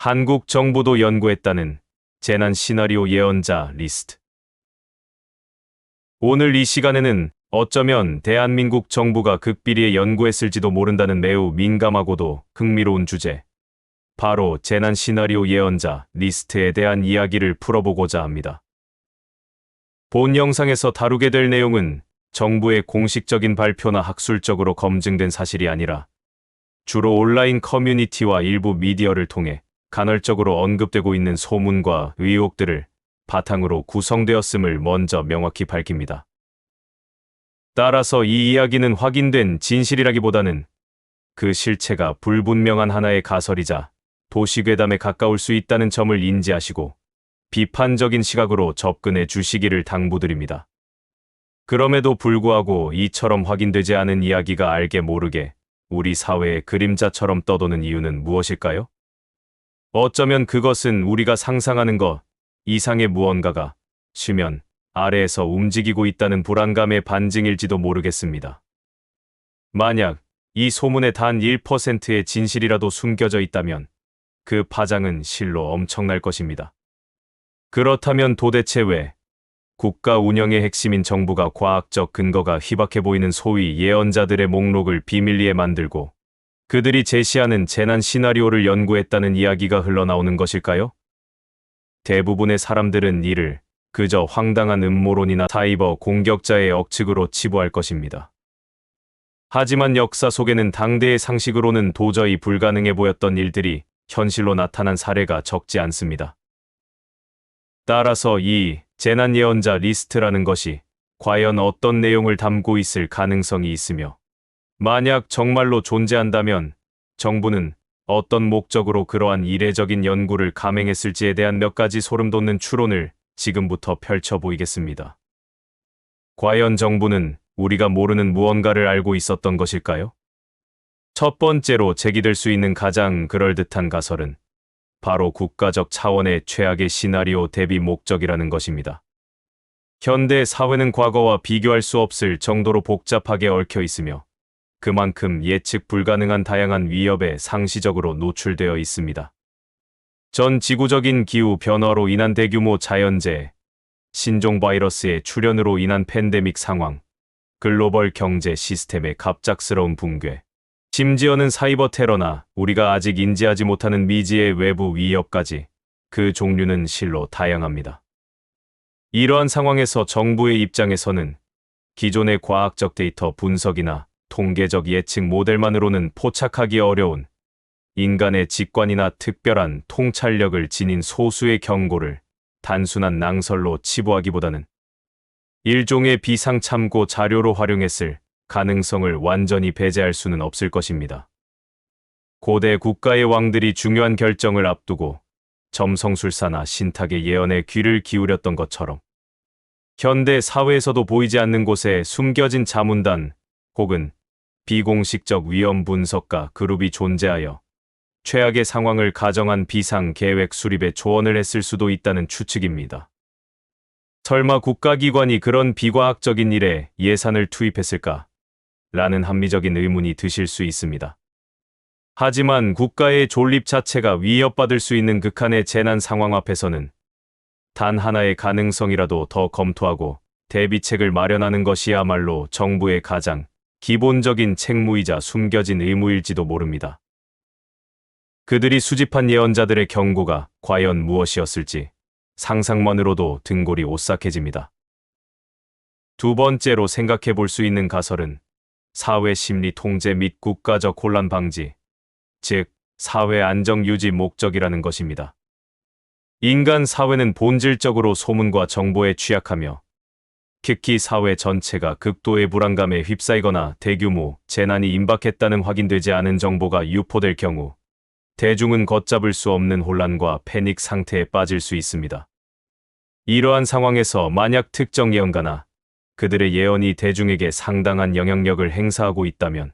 한국 정부도 연구했다는 재난 시나리오 예언자 리스트. 오늘 이 시간에는 어쩌면 대한민국 정부가 극비리에 연구했을지도 모른다는 매우 민감하고도 흥미로운 주제, 바로 재난 시나리오 예언자 리스트에 대한 이야기를 풀어보고자 합니다. 본 영상에서 다루게 될 내용은 정부의 공식적인 발표나 학술적으로 검증된 사실이 아니라 주로 온라인 커뮤니티와 일부 미디어를 통해 간헐적으로 언급되고 있는 소문과 의혹들을 바탕으로 구성되었음을 먼저 명확히 밝힙니다. 따라서 이 이야기는 확인된 진실이라기보다는 그 실체가 불분명한 하나의 가설이자 도시괴담에 가까울 수 있다는 점을 인지하시고 비판적인 시각으로 접근해 주시기를 당부드립니다. 그럼에도 불구하고 이처럼 확인되지 않은 이야기가 알게 모르게 우리 사회의 그림자처럼 떠도는 이유는 무엇일까요? 어쩌면 그것은 우리가 상상하는 것 이상의 무언가가 수면 아래에서 움직이고 있다는 불안감의 반증일지도 모르겠습니다. 만약 이 소문의 단 1%의 진실이라도 숨겨져 있다면 그 파장은 실로 엄청날 것입니다. 그렇다면 도대체 왜 국가 운영의 핵심인 정부가 과학적 근거가 희박해 보이는 소위 예언자들의 목록을 비밀리에 만들고 그들이 제시하는 재난 시나리오를 연구했다는 이야기가 흘러나오는 것일까요? 대부분의 사람들은 이를 그저 황당한 음모론이나 사이버 공격자의 억측으로 치부할 것입니다. 하지만 역사 속에는 당대의 상식으로는 도저히 불가능해 보였던 일들이 현실로 나타난 사례가 적지 않습니다. 따라서 이 재난 예언자 리스트라는 것이 과연 어떤 내용을 담고 있을 가능성이 있으며, 만약 정말로 존재한다면 정부는 어떤 목적으로 그러한 이례적인 연구를 감행했을지에 대한 몇 가지 소름돋는 추론을 지금부터 펼쳐 보이겠습니다. 과연 정부는 우리가 모르는 무언가를 알고 있었던 것일까요? 첫 번째로 제기될 수 있는 가장 그럴듯한 가설은 바로 국가적 차원의 최악의 시나리오 대비 목적이라는 것입니다. 현대 사회는 과거와 비교할 수 없을 정도로 복잡하게 얽혀 있으며 그만큼 예측 불가능한 다양한 위협에 상시적으로 노출되어 있습니다. 전 지구적인 기후 변화로 인한 대규모 자연재해, 신종 바이러스의 출현으로 인한 팬데믹 상황, 글로벌 경제 시스템의 갑작스러운 붕괴, 심지어는 사이버 테러나 우리가 아직 인지하지 못하는 미지의 외부 위협까지 그 종류는 실로 다양합니다. 이러한 상황에서 정부의 입장에서는 기존의 과학적 데이터 분석이나 통계적 예측 모델만으로는 포착하기 어려운 인간의 직관이나 특별한 통찰력을 지닌 소수의 경고를 단순한 낭설로 치부하기보다는 일종의 비상 참고 자료로 활용했을 가능성을 완전히 배제할 수는 없을 것입니다. 고대 국가의 왕들이 중요한 결정을 앞두고 점성술사나 신탁의 예언에 귀를 기울였던 것처럼 현대 사회에서도 보이지 않는 곳에 숨겨진 자문단 혹은 비공식적 위험 분석가 그룹이 존재하여 최악의 상황을 가정한 비상 계획 수립에 조언을 했을 수도 있다는 추측입니다. 설마 국가기관이 그런 비과학적인 일에 예산을 투입했을까? 라는 합리적인 의문이 드실 수 있습니다. 하지만 국가의 존립 자체가 위협받을 수 있는 극한의 재난 상황 앞에서는 단 하나의 가능성이라도 더 검토하고 대비책을 마련하는 것이야말로 정부의 가장 기본적인 책무이자 숨겨진 의무일지도 모릅니다. 그들이 수집한 예언자들의 경고가 과연 무엇이었을지 상상만으로도 등골이 오싹해집니다. 두 번째로 생각해 볼 수 있는 가설은 사회 심리 통제 및 국가적 혼란 방지, 즉 사회 안정 유지 목적이라는 것입니다. 인간 사회는 본질적으로 소문과 정보에 취약하며 특히 사회 전체가 극도의 불안감에 휩싸이거나 대규모 재난이 임박했다는 확인되지 않은 정보가 유포될 경우 대중은 걷잡을 수 없는 혼란과 패닉 상태에 빠질 수 있습니다. 이러한 상황에서 만약 특정 예언가나 그들의 예언이 대중에게 상당한 영향력을 행사하고 있다면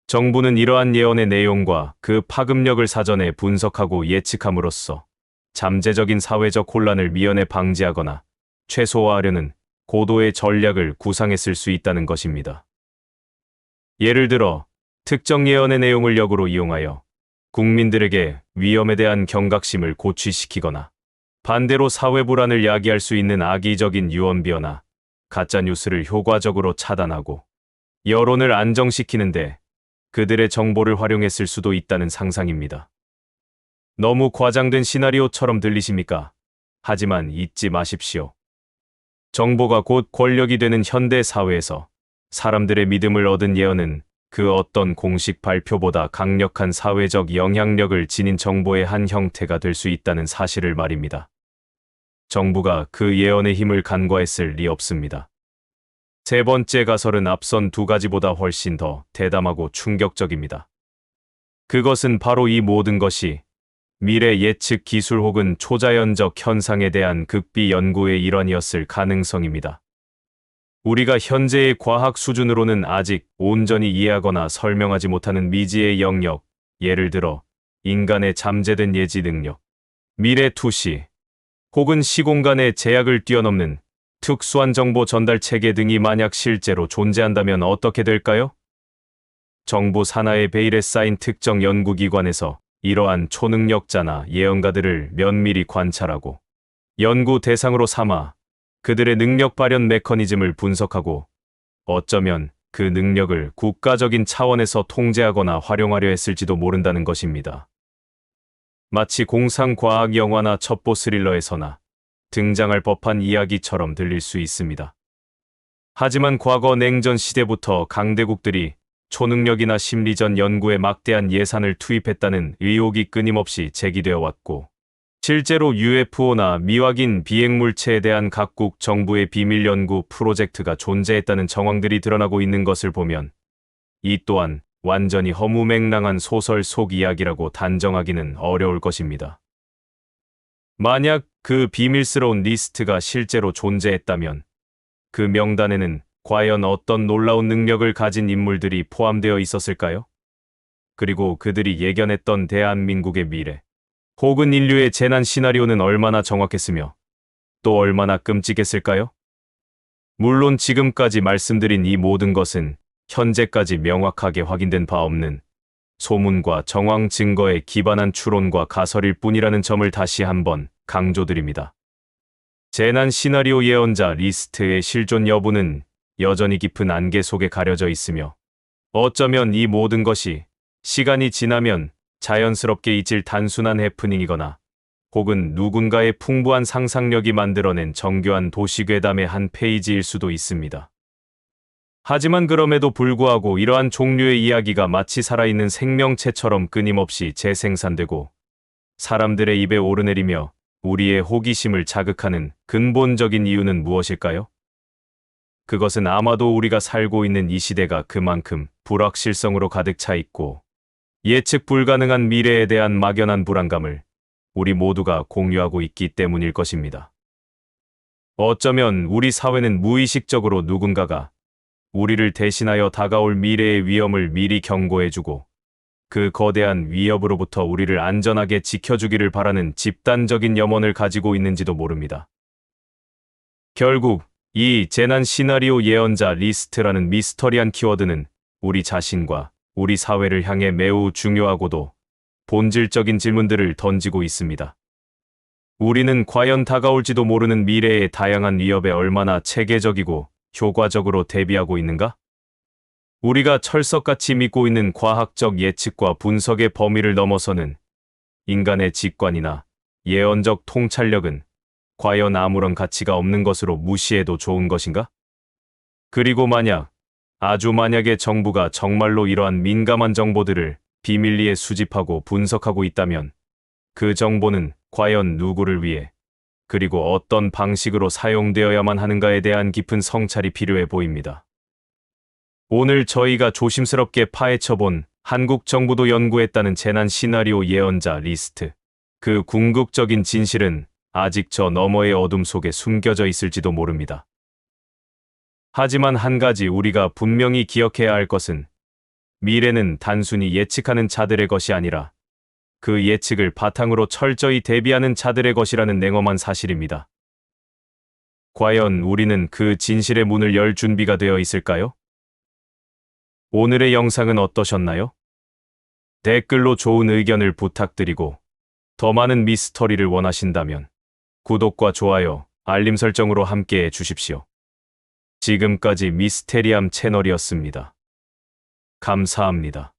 정부는 이러한 예언의 내용과 그 파급력을 사전에 분석하고 예측함으로써 잠재적인 사회적 혼란을 미연에 방지하거나 최소화하려는 고도의 전략을 구상했을 수 있다는 것입니다. 예를 들어 특정 예언의 내용을 역으로 이용하여 국민들에게 위험에 대한 경각심을 고취시키거나 반대로 사회 불안을 야기할 수 있는 악의적인 유언비어나 가짜뉴스를 효과적으로 차단하고 여론을 안정시키는데 그들의 정보를 활용했을 수도 있다는 상상입니다. 너무 과장된 시나리오처럼 들리십니까? 하지만 잊지 마십시오. 정보가 곧 권력이 되는 현대 사회에서 사람들의 믿음을 얻은 예언은 그 어떤 공식 발표보다 강력한 사회적 영향력을 지닌 정보의 한 형태가 될 수 있다는 사실을 말입니다. 정부가 그 예언의 힘을 간과했을 리 없습니다. 세 번째 가설은 앞선 두 가지보다 훨씬 더 대담하고 충격적입니다. 그것은 바로 이 모든 것이 미래 예측 기술 혹은 초자연적 현상에 대한 극비 연구의 일환이었을 가능성입니다. 우리가 현재의 과학 수준으로는 아직 온전히 이해하거나 설명하지 못하는 미지의 영역, 예를 들어 인간의 잠재된 예지 능력, 미래 투시, 혹은 시공간의 제약을 뛰어넘는 특수한 정보 전달 체계 등이 만약 실제로 존재한다면 어떻게 될까요? 정부 산하의 베일에 쌓인 특정 연구기관에서 이러한 초능력자나 예언가들을 면밀히 관찰하고 연구 대상으로 삼아 그들의 능력 발현 메커니즘을 분석하고 어쩌면 그 능력을 국가적인 차원에서 통제하거나 활용하려 했을지도 모른다는 것입니다. 마치 공상과학 영화나 첩보 스릴러에서나 등장할 법한 이야기처럼 들릴 수 있습니다. 하지만 과거 냉전 시대부터 강대국들이 초능력이나 심리전 연구에 막대한 예산을 투입했다는 의혹이 끊임없이 제기되어 왔고, 실제로 UFO나 미확인 비행물체에 대한 각국 정부의 비밀 연구 프로젝트가 존재했다는 정황들이 드러나고 있는 것을 보면 이 또한 완전히 허무맹랑한 소설 속 이야기라고 단정하기는 어려울 것입니다. 만약 그 비밀스러운 리스트가 실제로 존재했다면 그 명단에는 과연 어떤 놀라운 능력을 가진 인물들이 포함되어 있었을까요? 그리고 그들이 예견했던 대한민국의 미래, 혹은 인류의 재난 시나리오는 얼마나 정확했으며 또 얼마나 끔찍했을까요? 물론 지금까지 말씀드린 이 모든 것은 현재까지 명확하게 확인된 바 없는 소문과 정황 증거에 기반한 추론과 가설일 뿐이라는 점을 다시 한번 강조드립니다. 재난 시나리오 예언자 리스트의 실존 여부는 여전히 깊은 안개 속에 가려져 있으며 어쩌면 이 모든 것이 시간이 지나면 자연스럽게 잊힐 단순한 해프닝이거나 혹은 누군가의 풍부한 상상력이 만들어낸 정교한 도시괴담의 한 페이지일 수도 있습니다. 하지만 그럼에도 불구하고 이러한 종류의 이야기가 마치 살아있는 생명체처럼 끊임없이 재생산되고 사람들의 입에 오르내리며 우리의 호기심을 자극하는 근본적인 이유는 무엇일까요? 그것은 아마도 우리가 살고 있는 이 시대가 그만큼 불확실성으로 가득 차 있고 예측 불가능한 미래에 대한 막연한 불안감을 우리 모두가 공유하고 있기 때문일 것입니다. 어쩌면 우리 사회는 무의식적으로 누군가가 우리를 대신하여 다가올 미래의 위험을 미리 경고해주고 그 거대한 위협으로부터 우리를 안전하게 지켜주기를 바라는 집단적인 염원을 가지고 있는지도 모릅니다. 결국 이 재난 시나리오 예언자 리스트라는 미스터리한 키워드는 우리 자신과 우리 사회를 향해 매우 중요하고도 본질적인 질문들을 던지고 있습니다. 우리는 과연 다가올지도 모르는 미래의 다양한 위협에 얼마나 체계적이고 효과적으로 대비하고 있는가? 우리가 철석같이 믿고 있는 과학적 예측과 분석의 범위를 넘어서는 인간의 직관이나 예언적 통찰력은 과연 아무런 가치가 없는 것으로 무시해도 좋은 것인가? 그리고 아주 만약에 정부가 정말로 이러한 민감한 정보들을 비밀리에 수집하고 분석하고 있다면 그 정보는 과연 누구를 위해 그리고 어떤 방식으로 사용되어야만 하는가에 대한 깊은 성찰이 필요해 보입니다. 오늘 저희가 조심스럽게 파헤쳐본 한국 정부도 연구했다는 재난 시나리오 예언자 리스트, 그 궁극적인 진실은 아직 저 너머의 어둠 속에 숨겨져 있을지도 모릅니다. 하지만 한 가지 우리가 분명히 기억해야 할 것은 미래는 단순히 예측하는 자들의 것이 아니라 그 예측을 바탕으로 철저히 대비하는 자들의 것이라는 냉엄한 사실입니다. 과연 우리는 그 진실의 문을 열 준비가 되어 있을까요? 오늘의 영상은 어떠셨나요? 댓글로 좋은 의견을 부탁드리고 더 많은 미스터리를 원하신다면 구독과 좋아요, 알림 설정으로 함께해 주십시오. 지금까지 미스테리함 채널이었습니다. 감사합니다.